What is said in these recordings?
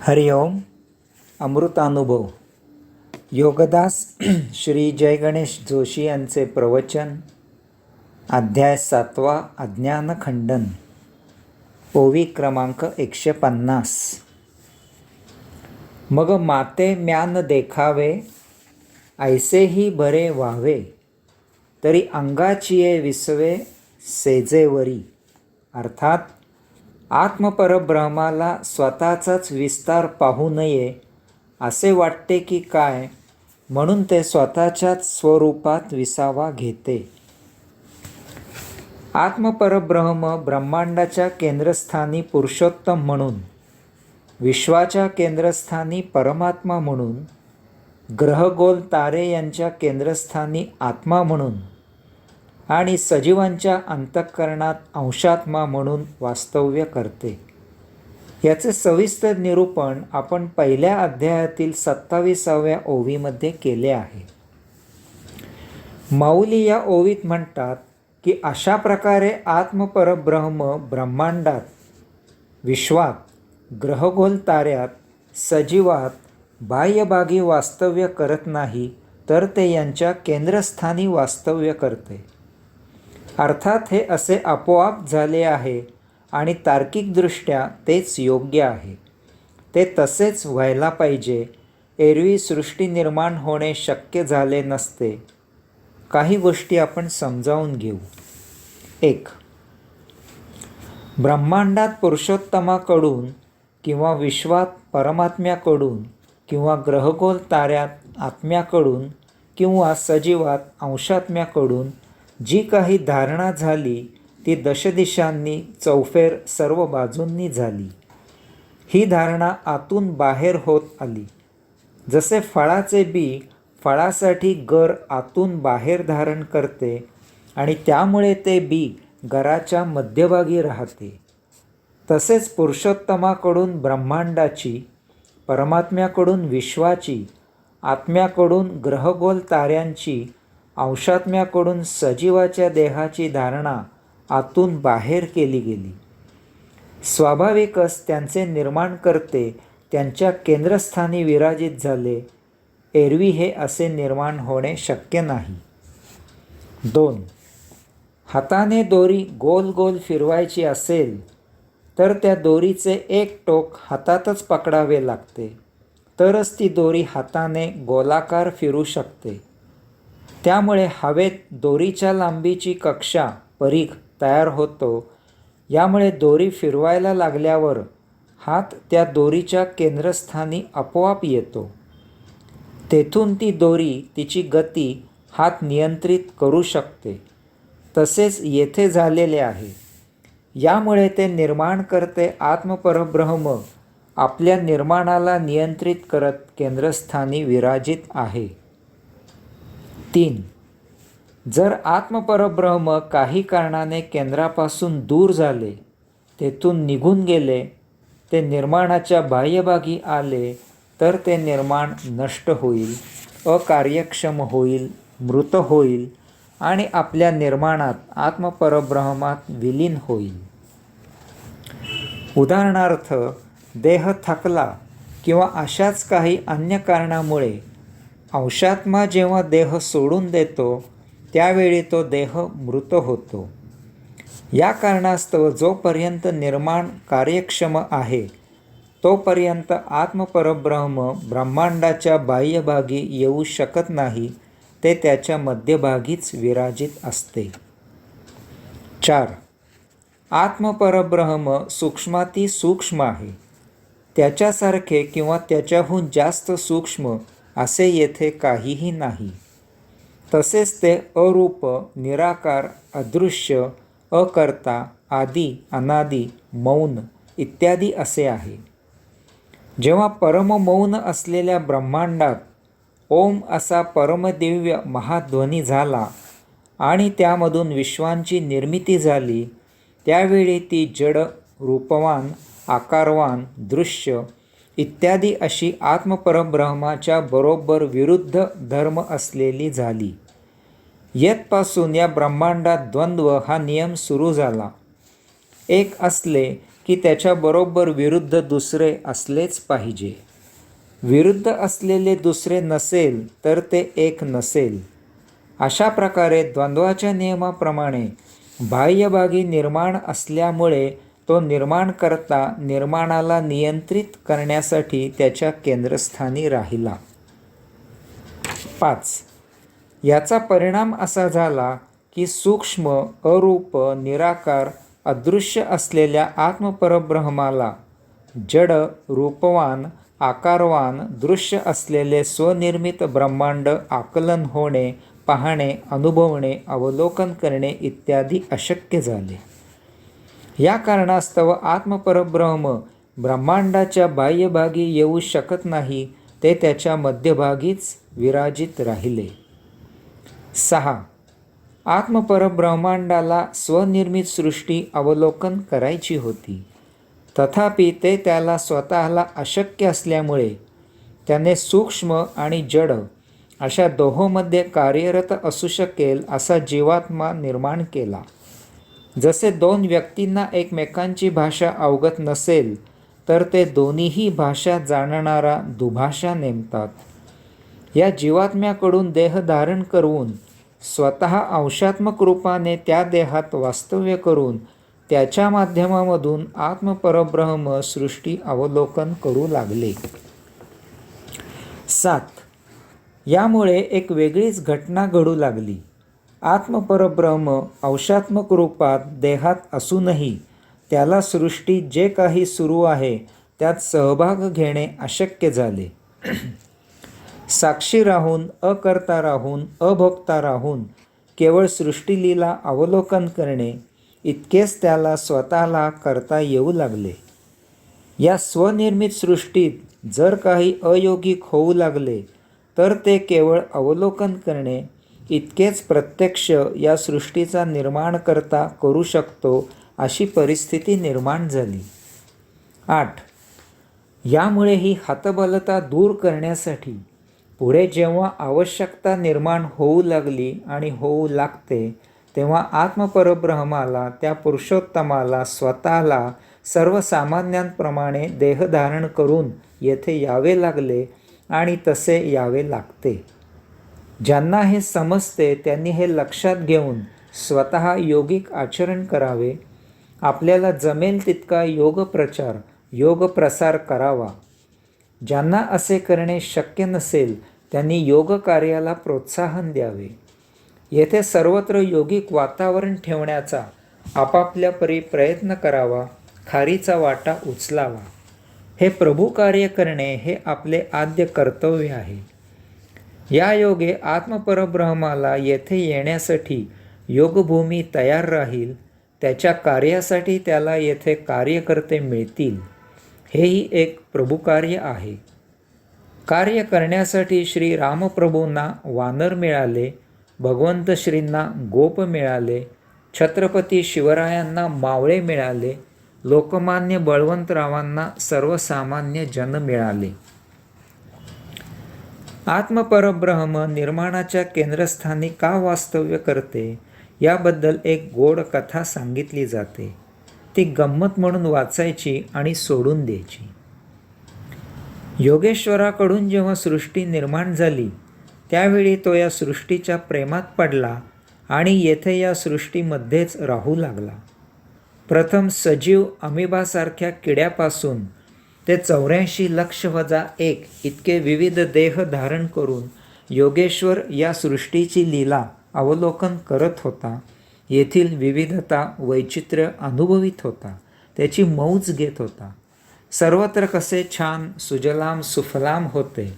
हरिओम. अमृतानुभव. योगदास श्री जय गणेश जोशी यांचे प्रवचन. अध्याय 7. अज्ञानखंडन. ओवी क्रमांक 150. मग माते म्यान देखावे, ऐसेही बरे व्हावे, तरी अंगाचिये विसवे सेजेवरी. अर्थात आत्मपरब्रह्माला स्वतःचाच विस्तार पाहू नये असे वाटते की काय, म्हणून ते स्वतःच्याच स्वरूपात विसावा घेते. आत्मपरब्रह्म ब्रह्मांडाच्या केंद्रस्थानी पुरुषोत्तम म्हणून, विश्वाच्या केंद्रस्थानी परमात्मा म्हणून, ग्रहगोल तारे यांच्या केंद्रस्थानी आत्मा म्हणून आणि सजीवांच्या अंतःकरणात अंशात्मा म्हणून वास्तव्य करते. याचे सविस्तर निरूपण आपण पहिल्या अध्यायातील 27व्या ओवीमध्ये केले आहे. माऊली या ओवीत म्हणतात की अशा प्रकारे आत्मपरब्रह्म ब्रह्मांडात, विश्वात, ग्रहगोल ताऱ्यात, सजीवात बाह्यभागी वास्तव्य करत नाही, तर ते यांच्या केंद्रस्थानी वास्तव्य करते. अर्थात हे असे आपोआप झाले आहे आणि तार्किकदृष्ट्या तेच योग्य आहे. ते तसेच व्हायला पाहिजे. एरवी सृष्टी निर्माण होणे शक्य झाले नसते. काही गोष्टी आपण समजावून घेऊ. 1. ब्रह्मांडात पुरुषोत्तमाकडून किंवा विश्वात परमात्म्याकडून किंवा ग्रहगोल ताऱ्यात आत्म्याकडून किंवा सजीवात अंशात्म्याकडून जी काही धारणा झाली ती दशदिशांनी चौफेर सर्व बाजूंनी झाली. ही धारणा आतून बाहेर होत आली. जसे फळाचे बी फळासाठी गर आतून बाहेर धारण करते आणि त्यामुळे ते बी गराच्या मध्यभागी राहते, तसेच पुरुषोत्तमाकडून ब्रह्मांडाची, परमात्म्याकडून विश्वाची, आत्म्याकडून ग्रहगोल ताऱ्यांची, अंशात्म्याकडून सजीवाच्या देहाची धारणा आतून बाहेर केली गेली. स्वाभाविकच त्यांचे निर्माण करते त्यांच्या केंद्रस्थानी विराजित झाले. एरवी हे असे निर्माण होणे शक्य नाही. 2. हाताने दोरी गोल गोल फिरवायची असेल तर त्या दोरीचे एक टोक हातातच पकडावे लागते, तरच ती दोरी हाताने गोलाकार फिरू शकते. त्यामुळे हवेत दोरीच्या लांबीची कक्षा परीघ तयार होतो. यामुळे दोरी फिरवायला लागल्यावर हात त्या दोरीच्या केंद्रस्थानी आपोआप येतो. तेथून ती दोरी तिची गती हात नियंत्रित करू शकते. तसेच येथे झालेले आहे. यामुळे ते निर्माण करते आत्मपरब्रह्म आपल्या निर्माणाला नियंत्रित करत केंद्रस्थानी विराजित आहे. 3. जर आत्मपरब्रह्म काही कारणाने केंद्रापासून दूर झाले, तेथून निघून गेले, ते निर्माणाच्या बाह्यभागी आले, तर ते निर्माण नष्ट होईल, अकार्यक्षम होईल, मृत होईल आणि आपल्या निर्माणात आत्मपरब्रह्मात विलीन होईल. उदाहरणार्थ, देह थकला किंवा अशाच काही अन्य कारणामुळे अंशात्मा जेव्हा देह सोडून देतो त्यावेळी तो देह मृत होतो. या कारणास्तव जोपर्यंत निर्माण कार्यक्षम आहे तोपर्यंत आत्मपरब्रह्म ब्रह्मांडाच्या बाह्यभागी येऊ शकत नाही. ते त्याच्या मध्यभागीच विराजित असते. 4. आत्मपरब्रह्म सूक्ष्माती सूक्ष्म आहे. त्याच्यासारखे किंवा त्याच्याहून जास्त सूक्ष्म असे येथे काहीही नाही. तसेच ते अरूप, निराकार, अदृश्य, अकर्ता, आदी, अनादी, मौन इत्यादी असे आहे. जेव्हा परममौन असलेल्या ब्रह्मांडात ओम असा परमदिव्य महाध्वनी झाला आणि त्यामधून विश्वांची निर्मिती झाली, त्यावेळी ती जड, रूपवान, आकारवान, दृश्य इत्यादी अशी आत्मपरब्रह्माच्या बरोबर विरुद्ध धर्म असलेली झाली. येथपासून या ब्रह्मांडात द्वंद्व हा नियम सुरू झाला. एक असले की त्याच्याबरोबर विरुद्ध दुसरे असलेच पाहिजे. विरुद्ध असलेले दुसरे नसेल तर ते एक नसेल. अशा प्रकारे द्वंद्वाच्या नियमाप्रमाणे बाह्यभागी निर्माण असल्यामुळे तो निर्माणकर्ता निर्माणाला नियंत्रित करण्यासाठी त्याच्या केंद्रस्थानी राहिला. 5. याचा परिणाम असा झाला की सूक्ष्म, अरूप, निराकार, अदृश्य असलेल्या आत्मपरब्रह्माला जड, रूपवान, आकारवान, दृश्य असलेले स्वनिर्मित ब्रह्मांड आकलन होणे, पाहणे, अनुभवणे, अवलोकन करणे इत्यादी अशक्य झाले. या कारणास्तव आत्मपरब्रह्म ब्रह्मांडाच्या बाह्यभागी येऊ शकत नाही, ते त्याच्या मध्यभागीच विराजित राहिले. 6. आत्मपरब्रह्मांडाला स्वनिर्मित सृष्टी अवलोकन करायची होती. तथापि ते त्याला स्वतःला अशक्य असल्यामुळे त्याने सूक्ष्म आणि जड अशा दोहोंमध्ये कार्यरत असू शकेल असा जीवात्मा निर्माण केला. जसे दोन व्यक्तींना एकमेकांची भाषा अवगत नसेल तर ते दोन्हीही भाषा जाणणारा दुभाषा नेमतात. या जीवात्म्याकडून देह धारण करून स्वतः अंशात्मक रूपाने त्या देहात वास्तव्य करून त्याच्या माध्यमामधून आत्मपरब्रह्म सृष्टी अवलोकन करू लागले. 7. यामुळे एक वेगळीच घटना घडू लागली. आत्मपरब्रह्म अंशात्मक रूपात देहात असूनही त्याला सृष्टीत जे काही सुरू आहे त्यात सहभाग घेणे अशक्य झाले. साक्षी राहून, अकर्ता राहून, अभोक्ता राहून केवळ सृष्टीलीला अवलोकन करणे इतकेच त्याला स्वतःला करता येऊ लागले. या स्वनिर्मित सृष्टीत जर काही अयोगिक होऊ लागले तर ते केवळ अवलोकन करणे इतकेच प्रत्यक्ष या सृष्टीचा निर्माणकर्ता करू शकतो अशी परिस्थिती निर्माण झाली. 8. यामुळे ही हतबलता दूर करण्यासाठी पुढे जेव्हा आवश्यकता निर्माण होऊ लागली आणि होऊ लागते तेव्हा आत्मपरब्रह्माला, त्या पुरुषोत्तमाला स्वतःला सर्वसामान्यांप्रमाणे देहधारण करून येथे यावे लागले आणि तसे यावे लागते. ज्यांना हे समजते त्यांनी हे लक्षात घेऊन स्वतः योगिक आचरण करावे. आपल्याला जमेल तितका योगप्रचार, योगप्रसार करावा. ज्यांना असे करणे शक्य नसेल त्यांनी योग कार्याला प्रोत्साहन द्यावे. येथे सर्वत्र योगिक वातावरण ठेवण्याचा आपापल्या परी प्रयत्न करावा. खारीचा वाटा उचलावा. हे प्रभू कार्य करणे हे आपले आद्य कर्तव्य आहे. या योगे आत्मपरब्रह्माला येथे येण्यासाठी योगभूमी तयार राहील. त्याच्या कार्यासाठी त्याला येथे कार्यकर्ते मिळतील. हेही एक प्रभुकार्य आहे. कार्य करण्यासाठी श्री रामप्रभूंना वानर मिळाले, भगवंत श्रींना गोप मिळाले, छत्रपती शिवरायांना मावळे मिळाले, लोकमान्य बळवंतरावांना सर्वसामान्य जन मिळाले. आत्मपरब्रह्म निर्माणाच्या केंद्रस्थानी का वास्तव्य करते याबद्दल एक गोड कथा सांगितली जाते. ती गंमत म्हणून वाचायची आणि सोडून द्यायची. योगेश्वराकडून जेव्हा सृष्टी निर्माण झाली त्यावेळी तो या सृष्टीच्या प्रेमात पडला आणि येथे या सृष्टीमध्येच राहू लागला. प्रथम सजीव अमिबासारख्या किड्यापासून ते 84,00,000-1 इतके विविध देह धारण करून योगेश्वर या सृष्टीची लीला अवलोकन करत होता. येथील विविधता, वैचित्र्य अनुभवित होता. त्याची मौज घेत होता. सर्वत्र कसे छान सुजलाम सुफलाम होते.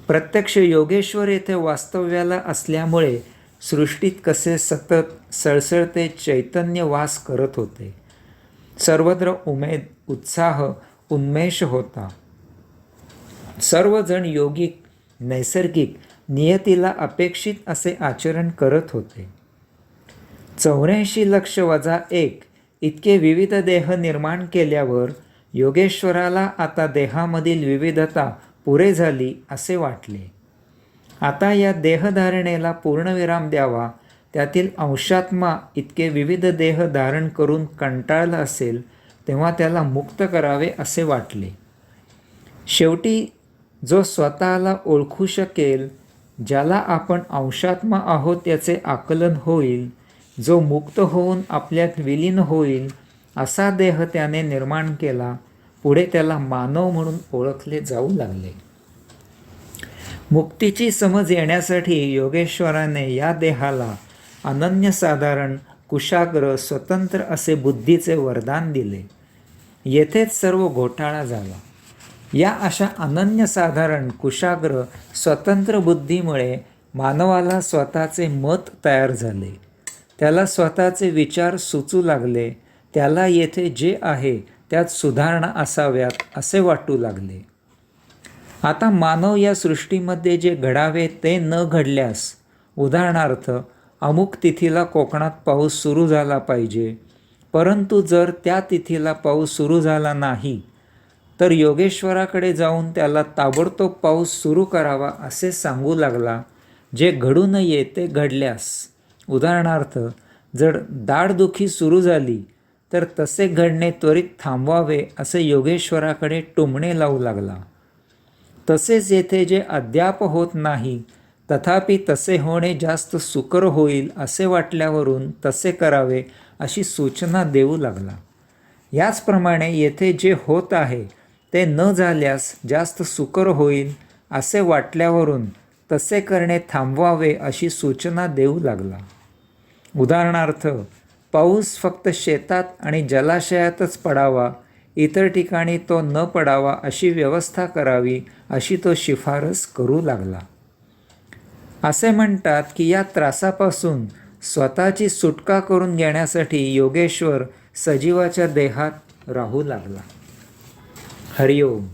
प्रत्यक्ष योगेश्वर येथे वास्तव्याला असल्यामुळे सृष्टीत कसे सतत सळसळते चैतन्य वास करत होते. सर्वत्र उमेद, उत्साह, उन्मेष होता. सर्वजण योगिक, नैसर्गिक, नियतीला अपेक्षित असे आचरण करत होते. 84,00,000-1 इतके विविध देह निर्माण केल्यावर योगेश्वराला आता देहामधील विविधता पुरे झाली असे वाटले. आता या देहधारणेला पूर्णविराम द्यावा. त्यातील अंशात्मा इतके विविध देह धारण करून कंटाळला असेल तेव्हा त्याला मुक्त करावे असे वाटले. शेवटी जो स्वतःला ओळखू शकेल, ज्याला आपण अंशात्मा आहोत याचे आकलन होईल, जो मुक्त होऊन आपल्यात विलीन होईल, असा देह त्याने निर्माण केला. पुढे त्याला मानव म्हणून ओळखले जाऊ लागले. मुक्तीची समज येण्यासाठी योगेश्वराने या देहाला अनन्यसाधारण, कुशाग्र, स्वतंत्र असे बुद्धीचे वरदान दिले. येथेच सर्व घोटाळा झाला. या अशा अनन्यसाधारण, कुशाग्र, स्वतंत्र बुद्धीमुळे मानवाला स्वतःचे मत तयार झाले. त्याला स्वतःचे विचार सुचू लागले. त्याला येथे जे आहे त्यात सुधारणा असाव्यात असे वाटू लागले. आता मानव या सृष्टीमध्ये जे घडावे ते न घडल्यास, उदाहरणार्थ अमुक तिथीला कोकणात पाऊस सुरू झाला पाहिजे, परंतु जर त्या तिथीला पाऊस सुरू झाला नाही तर योगेश्वराकडे जाऊन त्याला ताबडतोब पाऊस सुरू करावा असे सांगू लागला. जे घडू नये ते घडल्यास, उदाहरणार्थ जर दाढदुखी सुरू झाली तर तसे घडणे त्वरित थांबवावे असे योगेश्वराकडे टुमणे लावू लागला. तसेच येथे जे अद्याप होत नाही तथापि तसे होणे जास्त सुकर होईल असे वाटल्यावरून तसे करावे अशी सूचना देऊ लागला. याचप्रमाणे येथे जे होत आहे ते न झाल्यास जास्त सुकर होईल असे वाटल्यावरून तसे करणे थांबवावे अशी सूचना देऊ लागला. उदाहरणार्थ पाऊस फक्त शेतात आणि जलाशयातच पडावा, इतर ठिकाणी तो न पडावा अशी व्यवस्था करावी अशी तो शिफारस करू लागला. असे म्हणतात की या त्रासापासून स्वतःची सुटका करून घेण्यासाठी योगेश्वर सजीवाच्या देहात राहू लागला. हरिओम.